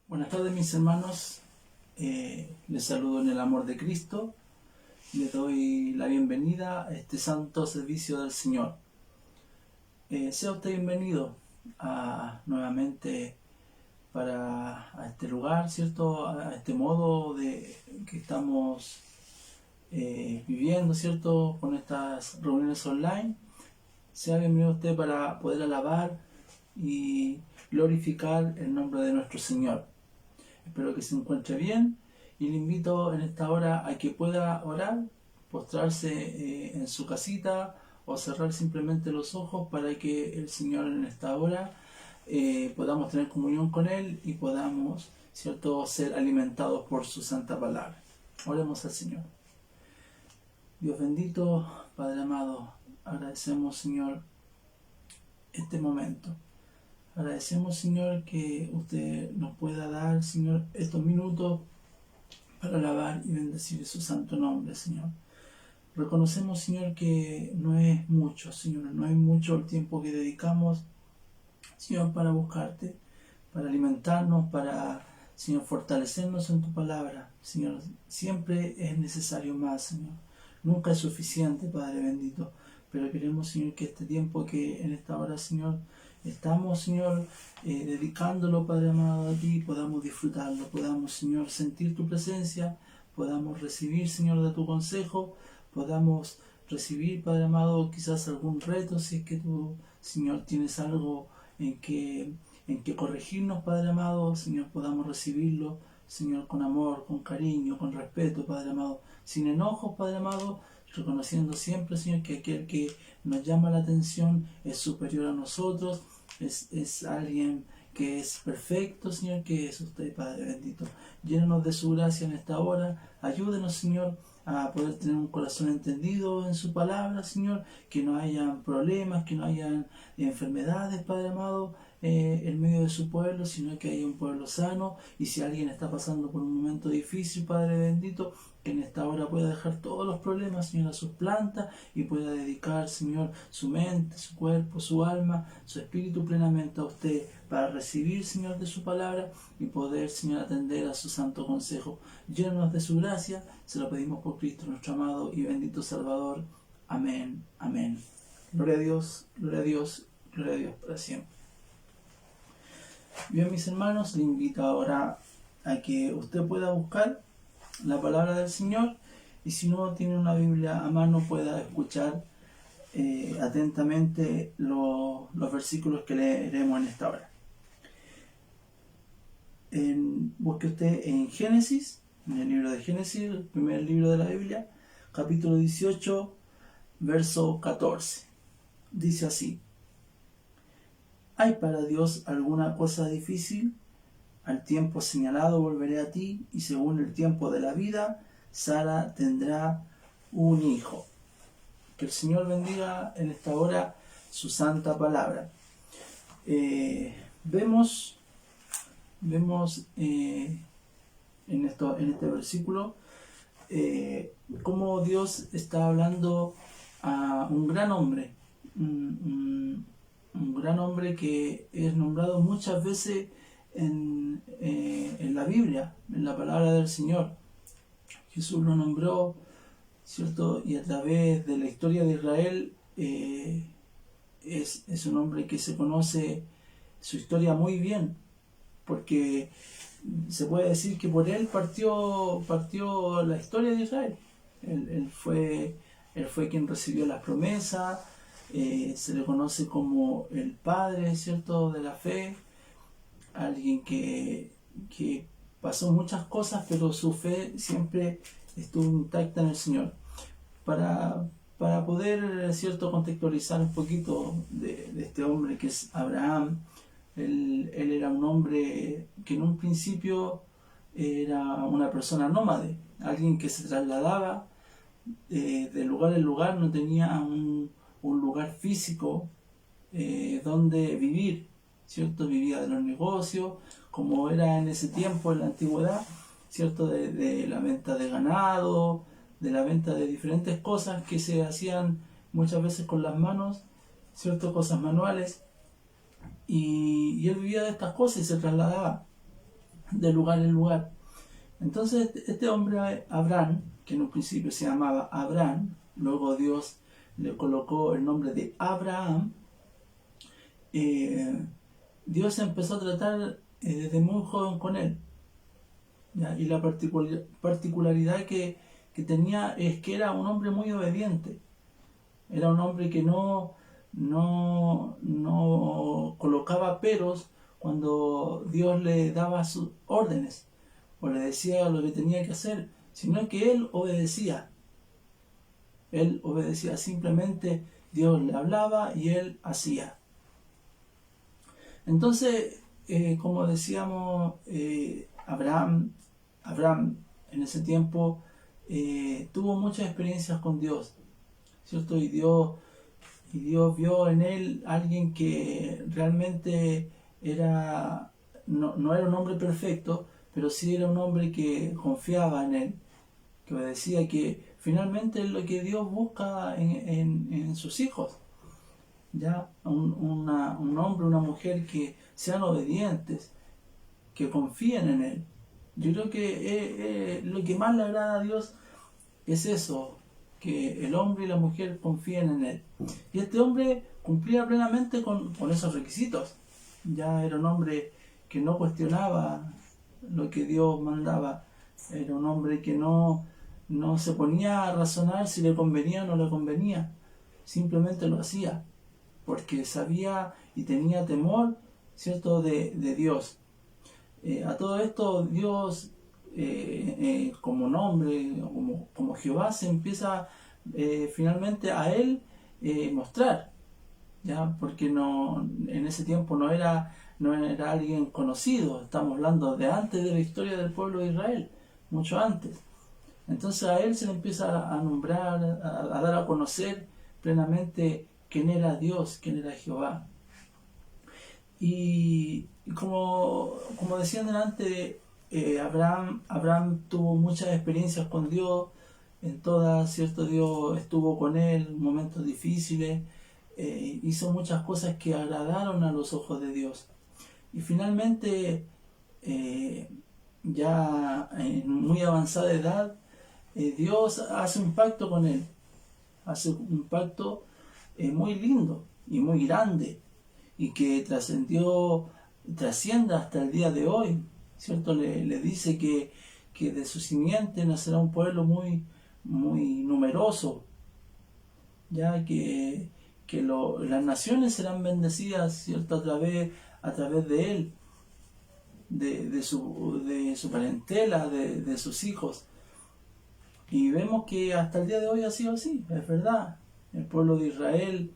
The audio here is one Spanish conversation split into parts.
Buenas tardes, mis hermanos. Les saludo en el amor de Cristo. Les doy la bienvenida a este santo servicio del Señor. Sea usted bienvenido nuevamente a este lugar, ¿cierto? A este modo de que estamos viviendo, ¿cierto? Con estas reuniones online. Sea bienvenido usted para poder alabar y glorificar el nombre de nuestro Señor. Espero que se encuentre bien y le invito en esta hora a que pueda orar, postrarse en su casita o cerrar simplemente los ojos para que el Señor en esta hora podamos tener comunión con Él y podamos, ¿cierto?, ser alimentados por su santa palabra. Oremos al Señor. Dios bendito, Padre amado, agradecemos, Señor, este momento. Agradecemos, Señor, que usted nos pueda dar, Señor, estos minutos para alabar y bendecir su santo nombre, Señor. Reconocemos, Señor, que no es mucho, Señor, no es mucho el tiempo que dedicamos, Señor, para buscarte, para alimentarnos, para, Señor, fortalecernos en tu palabra. Señor, siempre es necesario más, Señor. Nunca es suficiente, Padre bendito. Pero queremos, Señor, que este tiempo que en esta hora, Señor, estamos, Señor, dedicándolo, Padre amado, a ti, podamos disfrutarlo, podamos, Señor, sentir tu presencia, podamos recibir, Señor, de tu consejo, podamos recibir, Padre amado, quizás algún reto, si es que tú, Señor, tienes algo en que corregirnos, Padre amado, Señor, podamos recibirlo, Señor, con amor, con cariño, con respeto, Padre amado, sin enojos, Padre amado, reconociendo siempre, Señor, que aquel que nos llama la atención es superior a nosotros, es alguien que es perfecto, Señor, que es usted, Padre bendito. Llénanos de su gracia en esta hora, ayúdenos, Señor, a poder tener un corazón entendido en su palabra, Señor, que no hayan problemas, que no hayan enfermedades, Padre amado, en medio de su pueblo, sino que haya un pueblo sano. Y si alguien está pasando por un momento difícil, Padre bendito, que en esta hora pueda dejar todos los problemas, Señor, a sus plantas y pueda dedicar, Señor, su mente, su cuerpo, su alma, su espíritu plenamente a usted para recibir, Señor, de su palabra y poder, Señor, atender a su santo consejo. Llénanos de su gracia, se lo pedimos por Cristo, nuestro amado y bendito Salvador. Amén, amén. Gloria a Dios, gloria a Dios, gloria a Dios para siempre. Bien, mis hermanos, le invito ahora a que usted pueda buscar la palabra del Señor y si no tiene una Biblia a mano pueda escuchar atentamente los versículos que leeremos en esta hora. Busque usted en Génesis, en el libro de Génesis, el primer libro de la Biblia, capítulo 18, verso 14. Dice así: ¿hay para Dios alguna cosa difícil? Al tiempo señalado volveré a ti, y según el tiempo de la vida, Sara tendrá un hijo. Que el Señor bendiga en esta hora su santa palabra. Vemos en este versículo cómo Dios está hablando a un gran hombre, un gran hombre que es nombrado muchas veces en la Biblia, en la palabra del Señor. Jesús lo nombró, ¿cierto? Y a través de la historia de Israel es un hombre que se conoce su historia muy bien, porque se puede decir que por él partió la historia de Israel. Él fue quien recibió las promesas, se le conoce como el padre, ¿cierto?, de la fe, alguien que pasó muchas cosas, pero su fe siempre estuvo intacta en el Señor. Para poder, ¿cierto?, contextualizar un poquito de este hombre que es Abraham. Él era un hombre que en un principio era una persona nómade, alguien que se trasladaba de lugar en lugar, no tenía un lugar físico donde vivir, ¿cierto? Vivía de los negocios, como era en ese tiempo, en la antigüedad, ¿cierto? De la venta de ganado, de la venta de diferentes cosas que se hacían muchas veces con las manos, ¿cierto? Cosas manuales. Y él vivía de estas cosas y se trasladaba. de lugar en lugar. Entonces este hombre Abraham, que en un principio se llamaba Abraham, luego Dios le colocó el nombre de Abraham, Dios empezó a tratar desde muy joven con él. ¿Ya? Y la particularidad que tenía es que era un hombre muy obediente. Era un hombre que no colocaba peros cuando Dios le daba sus órdenes o le decía lo que tenía que hacer, sino que él obedecía. Él obedecía, simplemente Dios le hablaba y él hacía. Entonces, como decíamos, Abraham en ese tiempo tuvo muchas experiencias con Dios, ¿cierto? Y Dios vio en él alguien que realmente no era un hombre perfecto, pero sí era un hombre que confiaba en él, que obedecía, que finalmente es lo que Dios busca en sus hijos. Ya un hombre, una mujer que sean obedientes, que confíen en él. Yo creo que lo que más le agrada a Dios es eso, que el hombre y la mujer confíen en él. Y este hombre cumplía plenamente con esos requisitos. Ya era un hombre que no cuestionaba lo que Dios mandaba. Era un hombre que no se ponía a razonar si le convenía o no le convenía. Simplemente lo hacía, porque sabía y tenía temor, ¿cierto?, de Dios. A todo esto Dios, como nombre, como Jehová, se empieza finalmente a él mostrar, ¿ya? Porque en ese tiempo no era alguien conocido. Estamos hablando de antes de la historia del pueblo de Israel, mucho antes. Entonces a él se le empieza a nombrar, a dar a conocer plenamente quién era Dios, quién era Jehová. Y como decían delante, Abraham tuvo muchas experiencias con Dios, en todas, ¿cierto? Dios estuvo con él en momentos difíciles, hizo muchas cosas que agradaron a los ojos de Dios. Y finalmente, ya en muy avanzada edad, Dios hace un pacto con él, hace un pacto muy lindo y muy grande, y que trasciende hasta el día de hoy, ¿cierto? Le dice que de su simiente nacerá un pueblo muy, muy numeroso, ya que las naciones serán bendecidas, ¿cierto?, a través de él, de su parentela, de sus hijos. Y vemos que hasta el día de hoy ha sido así, es verdad. El pueblo de Israel,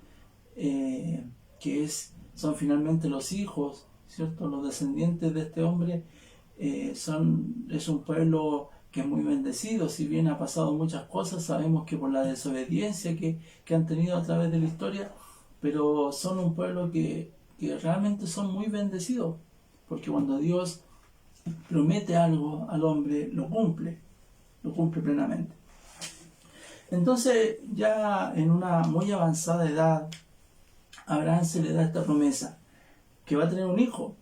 son finalmente los hijos, ¿cierto?, los descendientes de este hombre, es un pueblo que es muy bendecido. Si bien ha pasado muchas cosas, sabemos que por la desobediencia que han tenido a través de la historia, pero son un pueblo que realmente son muy bendecidos, porque cuando Dios promete algo al hombre, lo cumple plenamente. Entonces, ya en una muy avanzada edad, a Abraham se le da esta promesa, que va a tener un hijo.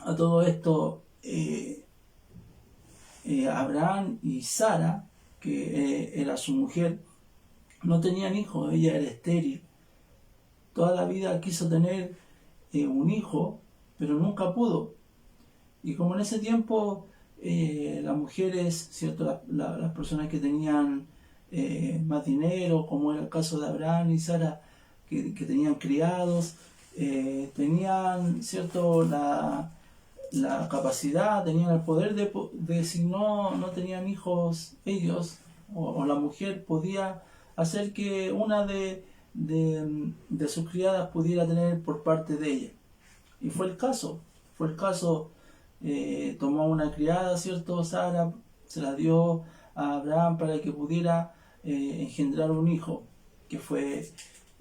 A todo esto, Abraham y Sara, que era su mujer, no tenían hijos, ella era estéril. Toda la vida quiso tener un hijo, pero nunca pudo. Y como en ese tiempo las mujeres, ¿cierto?, las personas que tenían más dinero, como era el caso de Abraham y Sara, que tenían criados, tenían, ¿cierto?, la capacidad, tenían el poder de si no tenían hijos ellos, o la mujer podía hacer que una de sus criadas pudiera tener por parte de ella. Y fue el caso. Tomó una criada, ¿cierto?, Sara, se la dio a Abraham para que pudiera engendrar un hijo, que fue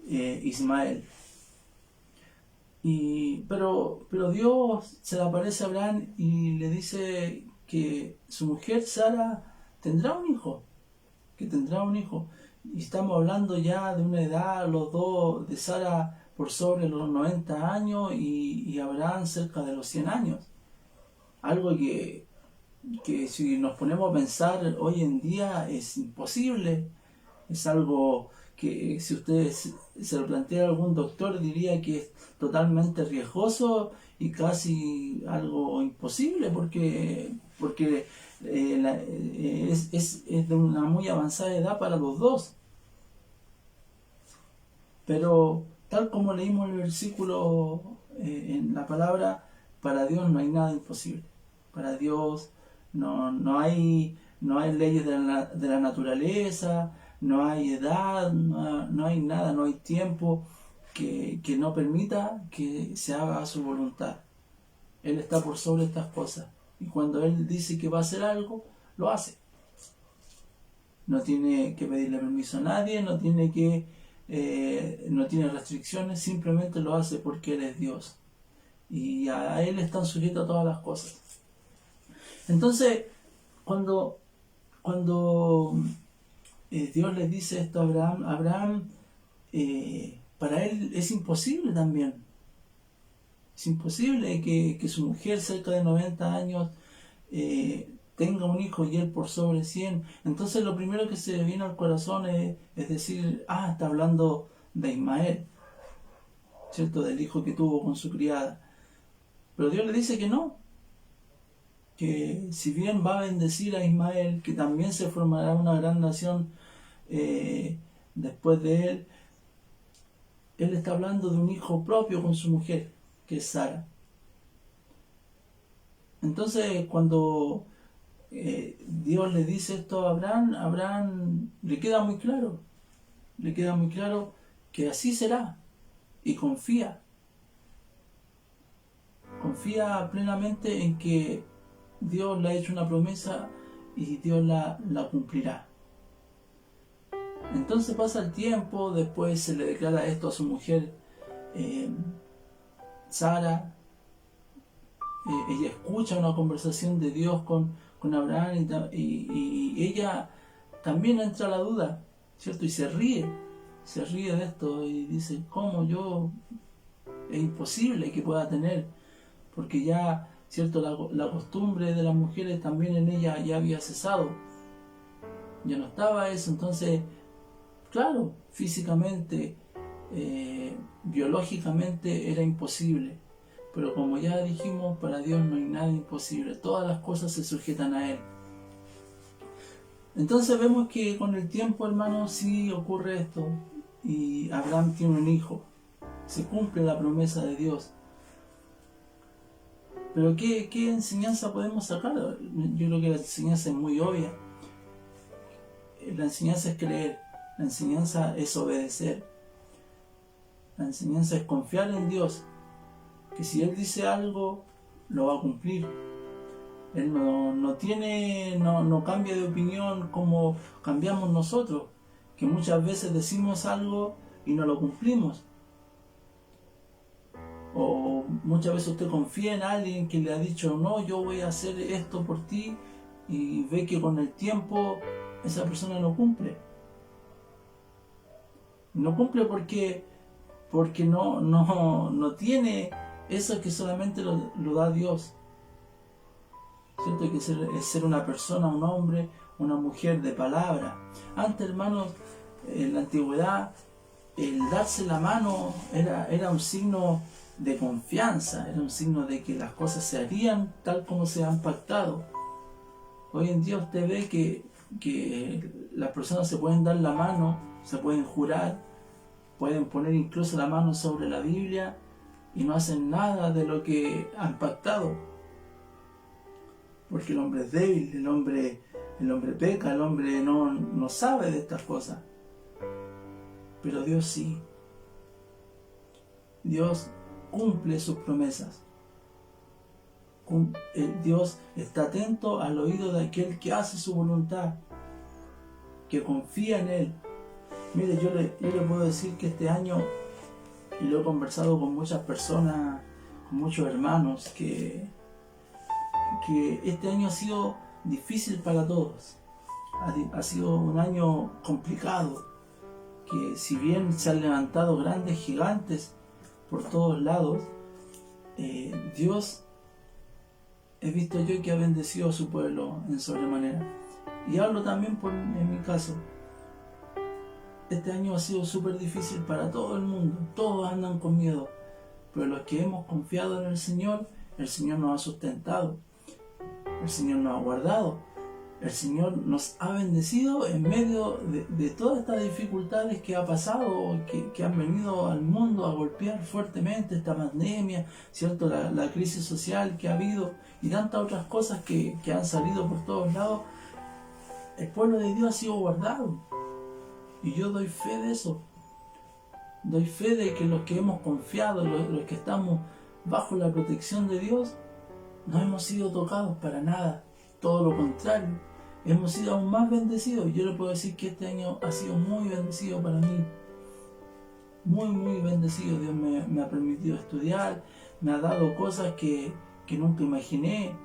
Ismael. Pero Dios se le aparece a Abraham y le dice que su mujer Sara tendrá un hijo, Y estamos hablando ya de una edad, los dos, de Sara por sobre los 90 años y Abraham cerca de los 100 años. algo que si nos ponemos a pensar hoy en día es imposible. Es algo que si ustedes se lo plantea a algún doctor diría que es totalmente riesgoso y casi algo imposible porque es de una muy avanzada edad para los dos. Pero tal como leímos el versículo en la palabra, para Dios no hay nada imposible. Para Dios no hay leyes de la naturaleza, no hay edad, no hay nada, no hay tiempo que no permita que se haga su voluntad. Él está por sobre estas cosas. Y cuando Él dice que va a hacer algo, lo hace. No tiene que pedirle permiso a nadie, no tiene restricciones, simplemente lo hace porque Él es Dios. Y a Él están sujetas todas las cosas. Entonces, cuando Dios le dice esto a Abraham, para él es imposible también. Es imposible que su mujer cerca de 90 años tenga un hijo y él por sobre 100. Entonces lo primero que se viene al corazón es decir, está hablando de Ismael, ¿cierto? Del hijo que tuvo con su criada. Pero Dios le dice que no, que si bien va a bendecir a Ismael, que también se formará una gran nación después de él está hablando de un hijo propio con su mujer, que es Sara. Entonces cuando Dios le dice esto a Abraham le queda muy claro que así será, y confía plenamente en que Dios le ha hecho una promesa y Dios la cumplirá. Entonces pasa el tiempo, después se le declara esto a su mujer Sara. Ella escucha una conversación de Dios con Abraham y ella también entra a la duda, ¿cierto? Y se ríe de esto y dice, ¿cómo yo? Es imposible que pueda tener, porque ya, ¿cierto? La costumbre de las mujeres también en ella ya había cesado, ya no estaba eso. Entonces, claro, físicamente, biológicamente era imposible, pero como ya dijimos, para Dios no hay nada imposible, todas las cosas se sujetan a Él. Entonces vemos que con el tiempo, hermanos, sí ocurre esto, y Abraham tiene un hijo, se cumple la promesa de Dios. Pero ¿qué enseñanza podemos sacar? Yo creo que la enseñanza es muy obvia. La enseñanza es creer, la enseñanza es obedecer, la enseñanza es confiar en Dios, que si Él dice algo, lo va a cumplir. Él no cambia de opinión como cambiamos nosotros, que muchas veces decimos algo y no lo cumplimos. O muchas veces usted confía en alguien que le ha dicho, no, yo voy a hacer esto por ti, y ve que con el tiempo esa persona no cumple. No cumple porque no tiene eso que solamente lo da Dios. ¿Cierto? Hay que ser una persona, un hombre, una mujer de palabra. Antes, hermanos, en la antigüedad, el darse la mano era un signo de confianza, era un signo de que las cosas se harían tal como se han pactado. Hoy en día usted ve que las personas se pueden dar la mano, se pueden jurar, pueden poner incluso la mano sobre la Biblia y no hacen nada de lo que han pactado. Porque el hombre es débil, el hombre peca, el hombre no sabe de estas cosas. Pero Dios sí. Dios cumple sus promesas. Dios está atento al oído de aquel que hace su voluntad, que confía en Él. Mire, yo le puedo decir que este año, y lo he conversado con muchas personas, con muchos hermanos, que este año ha sido difícil para todos. Ha sido un año complicado, que si bien se han levantado grandes gigantes por todos lados, Dios he visto yo que ha bendecido a su pueblo en sobremanera. Y hablo también en mi caso. Este año ha sido súper difícil para todo el mundo, todos andan con miedo, pero los que hemos confiado en el Señor nos ha sustentado, el Señor nos ha guardado, el Señor nos ha bendecido en medio de todas estas dificultades que ha pasado, que han venido al mundo a golpear fuertemente, esta pandemia, ¿cierto? La crisis social que ha habido y tantas otras cosas que han salido por todos lados. El pueblo de Dios ha sido guardado. Y yo doy fe de eso. Doy fe de que los que hemos confiado, los que estamos bajo la protección de Dios, no hemos sido tocados para nada. Todo lo contrario. Hemos sido aún más bendecidos. Yo le puedo decir que este año ha sido muy bendecido para mí. Muy, muy bendecido. Dios me ha permitido estudiar. Me ha dado cosas que nunca imaginé.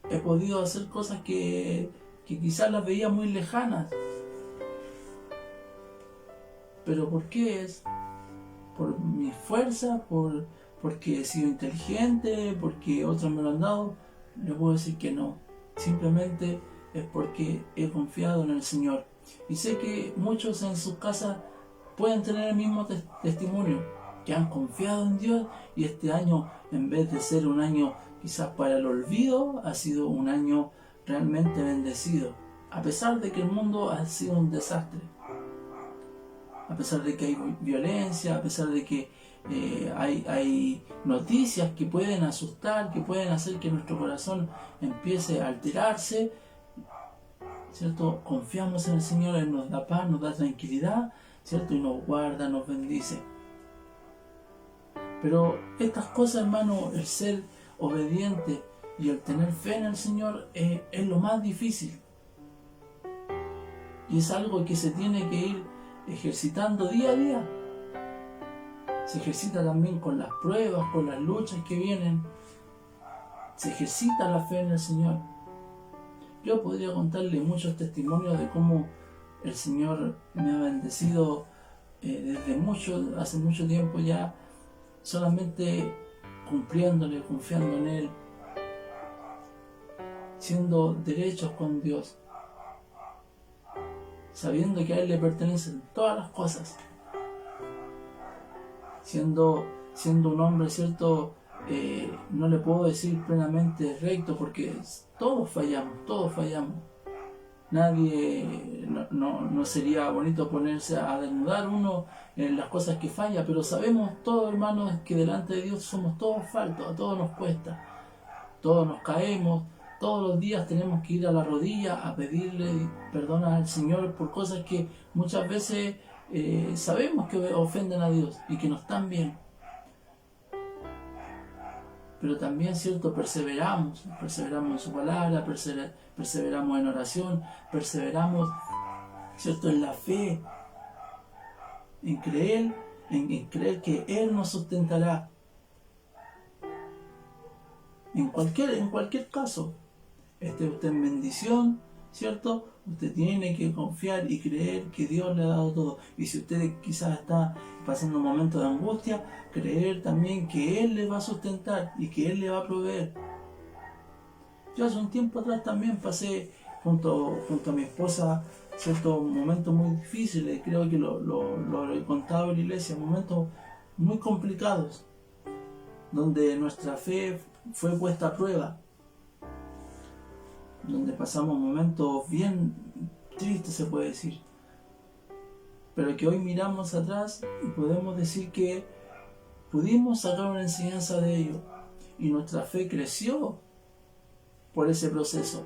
He podido hacer cosas que quizás las veía muy lejanas. ¿Pero por qué es? ¿Por mi fuerza? ¿Porque he sido inteligente? ¿Porque otros me lo han dado? Le puedo decir que no. Simplemente es porque he confiado en el Señor. Y sé que muchos en sus casas pueden tener el mismo testimonio, que han confiado en Dios y este año, en vez de ser un año quizás para el olvido, ha sido un año realmente bendecido, a pesar de que el mundo ha sido un desastre, a pesar de que hay violencia, a pesar de que hay noticias que pueden asustar, que pueden hacer que nuestro corazón empiece a alterarse, ¿cierto? Confiamos en el Señor, Él nos da paz, nos da tranquilidad, ¿cierto? Y nos guarda, nos bendice. Pero estas cosas, hermano, el ser obediente y el tener fe en el Señor es lo más difícil. Y es algo que se tiene que ir ejercitando día a día. Se ejercita también con las pruebas, con las luchas que vienen. Se ejercita la fe en el Señor. Yo podría contarle muchos testimonios de cómo el Señor me ha bendecido hace mucho tiempo ya, solamente cumpliéndole, confiando en Él, siendo derechos con Dios, sabiendo que a Él le pertenecen todas las cosas, siendo un hombre, ¿cierto? No le puedo decir plenamente recto porque todos fallamos. Nadie, no sería bonito ponerse a desnudar uno en las cosas que falla, pero sabemos todos, hermanos, que delante de Dios somos todos faltos, a todos nos cuesta, todos nos caemos, todos los días tenemos que ir a la rodilla a pedirle perdón al Señor por cosas que muchas veces sabemos que ofenden a Dios y que no están bien. Pero también, ¿cierto? Perseveramos en su palabra, perseveramos en oración, perseveramos, ¿cierto? En la fe, en creer que Él nos sustentará. En cualquier caso, esté usted en bendición, ¿cierto? Usted tiene que confiar y creer que Dios le ha dado todo. Y si usted quizás está pasando un momento de angustia, creer también que Él le va a sustentar y que Él le va a proveer. Yo hace un tiempo atrás también pasé junto a mi esposa, ¿cierto? Momentos muy difíciles, creo que lo he contado en la iglesia, momentos muy complicados, donde nuestra fe fue puesta a prueba, donde pasamos momentos bien tristes, se puede decir, pero que hoy miramos atrás y podemos decir que pudimos sacar una enseñanza de ello y nuestra fe creció por ese proceso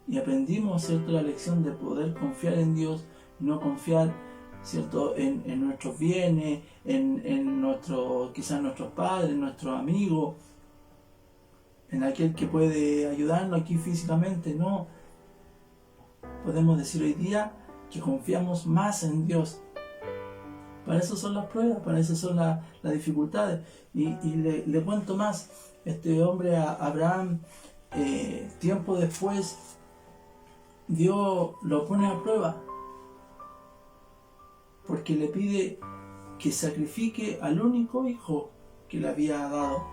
y aprendimos, ¿cierto?, la lección de poder confiar en Dios y no confiar, ¿cierto?, en nuestros bienes, quizás nuestros padres, nuestros amigos, en aquel que puede ayudarnos aquí físicamente. No, podemos decir hoy día que confiamos más en Dios. Para eso son las pruebas, para eso son las dificultades. Y le cuento más. Este hombre, Abraham, tiempo después, Dios lo pone a prueba porque le pide que sacrifique al único hijo que le había dado.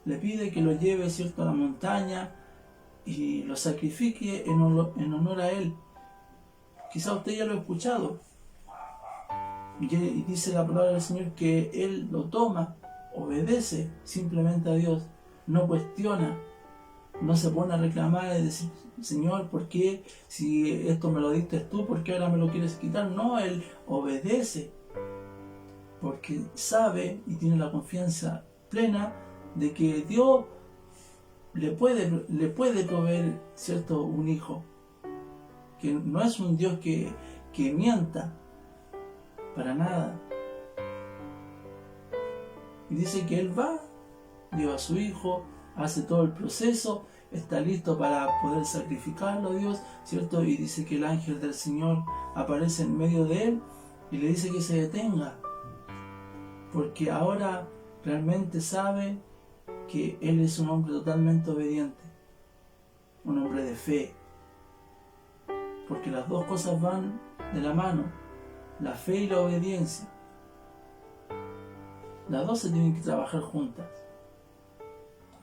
Le pide que lo lleve, ¿cierto?, a la montaña y lo sacrifique en honor a él. Quizá usted ya lo ha escuchado. Y dice la palabra del Señor que él lo toma, obedece simplemente a Dios, no cuestiona, no se pone a reclamar y decir, Señor, ¿por qué? Si esto me lo diste tú, ¿por qué ahora me lo quieres quitar? No, él obedece, porque sabe y tiene la confianza plena de que Dios le puede proveer, ¿cierto?, un hijo, que no es un Dios que mienta, para nada. Y dice que él va, lleva a su hijo, hace todo el proceso, está listo para poder sacrificarlo a Dios, ¿cierto? Y dice que el ángel del Señor aparece en medio de él y le dice que se detenga, porque ahora realmente sabe que él es un hombre totalmente obediente, un hombre de fe, porque las dos cosas van de la mano, la fe y la obediencia. Las dos se tienen que trabajar juntas.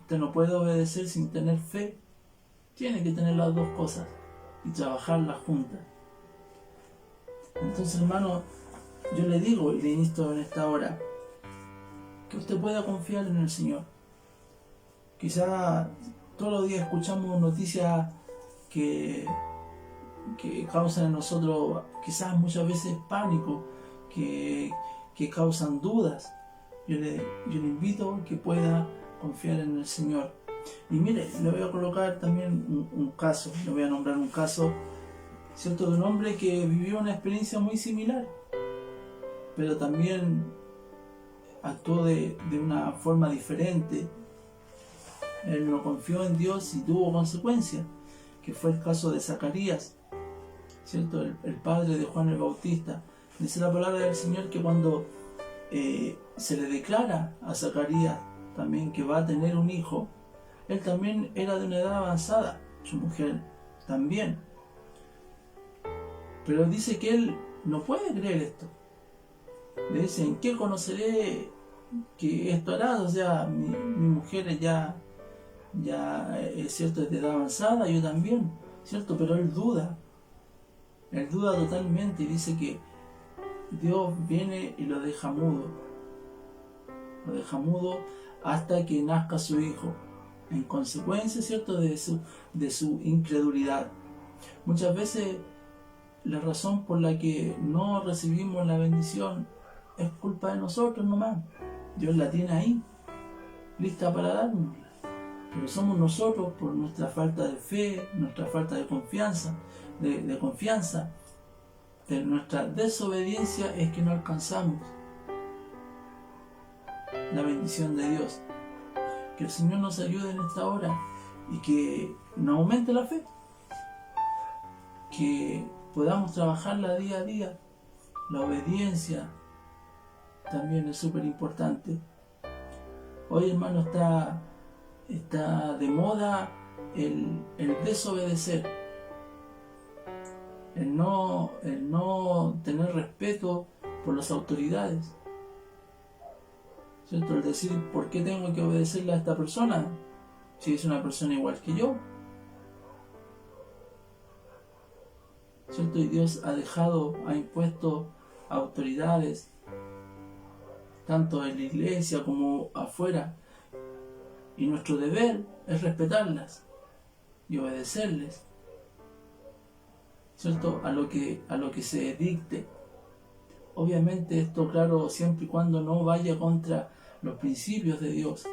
Usted no puede obedecer sin tener fe. Tiene que tener las dos cosas y trabajarlas juntas. Entonces, hermano, yo le digo y le insto en esta hora que usted pueda confiar en el Señor. Quizá todos los días escuchamos noticias que causan en nosotros quizás muchas veces pánico, que causan dudas. Yo le invito a que pueda confiar en el Señor. Y mire, le voy a colocar también un caso, le voy a nombrar un caso, ¿cierto?, de un hombre que vivió una experiencia muy similar, pero también actuó de una forma diferente. Él no confió en Dios y tuvo consecuencias, que fue el caso de Zacarías, ¿cierto?, el padre de Juan el Bautista. Dice la palabra del Señor que cuando se le declara a Zacarías también que va a tener un hijo, él también era de una edad avanzada, su mujer también. Pero dice que él no puede creer esto. Le dice, ¿en qué conoceré que esto hará? O sea, mi mujer ya es cierto, es de edad avanzada, yo también, ¿cierto? Pero él duda totalmente y dice que Dios viene y lo deja mudo hasta que nazca su hijo, en consecuencia, ¿cierto?, de su incredulidad. Muchas veces la razón por la que no recibimos la bendición es culpa de nosotros nomás. Dios la tiene ahí, lista para darnos. Pero somos nosotros, por nuestra falta de fe, nuestra falta de confianza, de nuestra desobediencia, es que no alcanzamos la bendición de Dios. Que el Señor nos ayude en esta hora y que nos aumente la fe, que podamos trabajarla día a día. La obediencia también es súper importante. Hoy, hermano, está de moda el desobedecer, el no tener respeto por las autoridades, ¿cierto? El decir, ¿por qué tengo que obedecerle a esta persona si es una persona igual que yo? ¿Cierto? Y Dios ha impuesto autoridades, tanto en la iglesia como afuera, y nuestro deber es respetarlas y obedecerles, ¿cierto?, a lo que se dicte. Obviamente esto, claro, siempre y cuando no vaya contra los principios de Dios.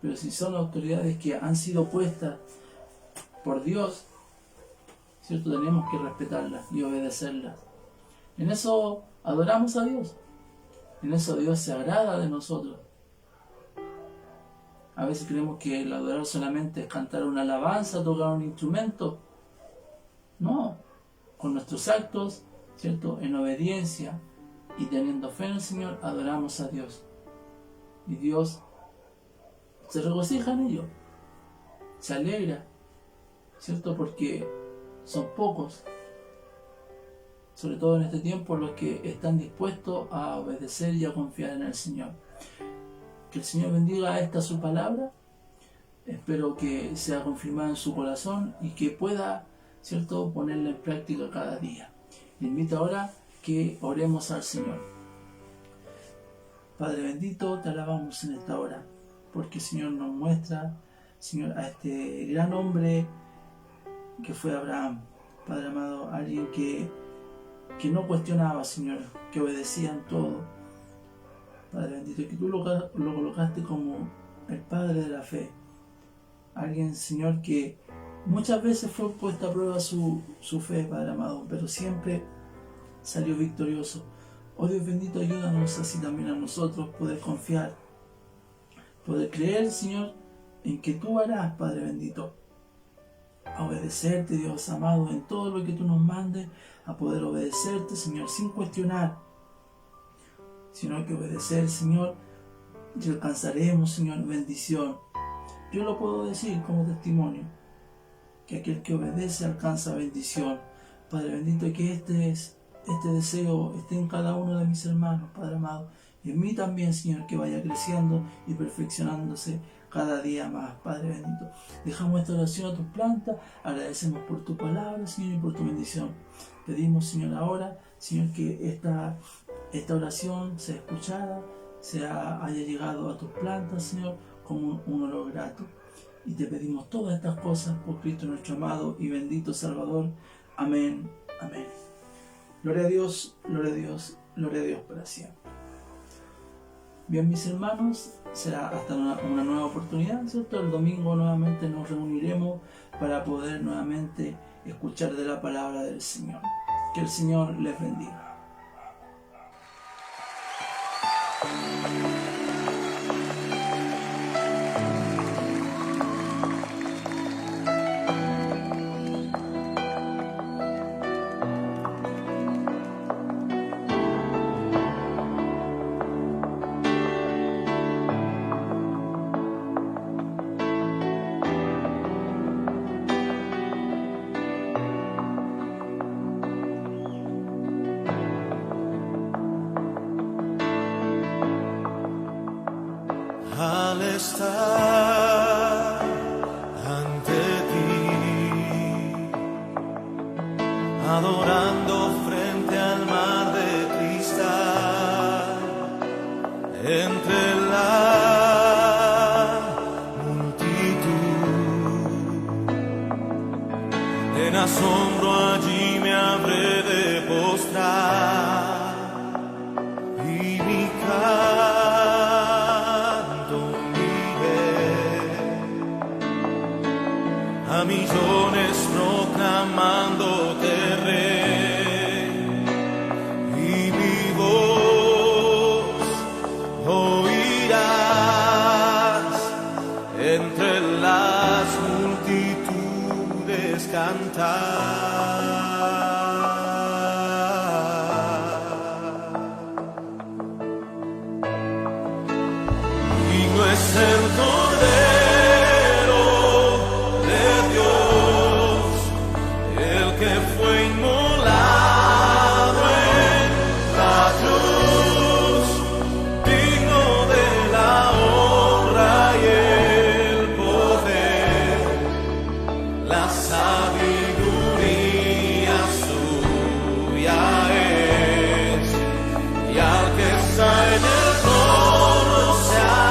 Pero si son autoridades que han sido puestas por Dios, ¿cierto?, tenemos que respetarlas y obedecerlas. En eso adoramos a Dios. En eso Dios se agrada de nosotros. A veces creemos que el adorar solamente es cantar una alabanza, tocar un instrumento. No, con nuestros actos, ¿cierto?, en obediencia y teniendo fe en el Señor, adoramos a Dios. Y Dios se regocija en ello, se alegra, ¿cierto?, porque son pocos sobre todo en este tiempo, los que están dispuestos a obedecer y a confiar en el Señor. Que el Señor bendiga esta su palabra. Espero que sea confirmada en su corazón y que pueda, ¿cierto?, ponerla en práctica cada día. Le invito ahora que oremos al Señor. Padre bendito, te alabamos en esta hora, porque Señor nos muestra, Señor, a este gran hombre que fue Abraham, Padre amado, alguien que no cuestionaba, Señor, que obedecía en todo. Padre bendito, que tú lo colocaste como el Padre de la fe. Alguien, Señor, que muchas veces fue puesta a prueba su fe, Padre amado, pero siempre salió victorioso. Oh Dios bendito, ayúdanos así también a nosotros poder confiar, poder creer, Señor, en que tú harás, Padre bendito, a obedecerte, Dios amado, en todo lo que tú nos mandes, a poder obedecerte, Señor, sin cuestionar, sino que obedecer, Señor, y alcanzaremos, Señor, bendición. Yo lo puedo decir como testimonio, que aquel que obedece alcanza bendición. Padre bendito, que este deseo esté en cada uno de mis hermanos, Padre amado, y en mí también, Señor, que vaya creciendo y perfeccionándose cada día más, Padre bendito. Dejamos esta oración a tus plantas, agradecemos por tu palabra, Señor, y por tu bendición. Pedimos, Señor, ahora, Señor, que esta oración sea escuchada, haya llegado a tus plantas, Señor, como un olor grato. Y te pedimos todas estas cosas por Cristo nuestro amado y bendito Salvador. Amén, amén. Gloria a Dios, gloria a Dios, gloria a Dios para siempre. Bien, mis hermanos, será hasta una nueva oportunidad, ¿cierto? El domingo nuevamente nos reuniremos para poder nuevamente escuchar de la palabra del Señor. Que el Señor les bendiga. Al estar ante ti, adorando frente al mar de cristal, entre la multitud, en asombro allí me habré de postrar y mi a millones proclamándote Rey, y mi voz oirás entre las multitudes cantar. Digno es el Cordero de Dios, el que fue inmolado en la cruz, digno de la honra y el poder, la sabiduría suya es, y al que está en el trono sea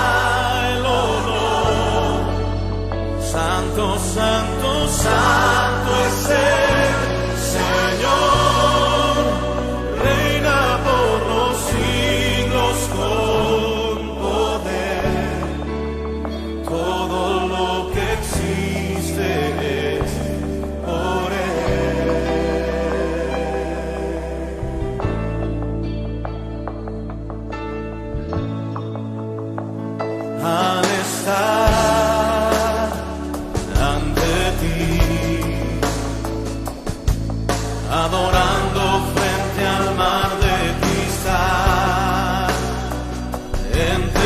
el honor. Santo, santo, santo es el Señor, reina por los siglos con poder. Todo lo que existe es por Él. Al estar ante ti, adorando frente al mar de cristal, entre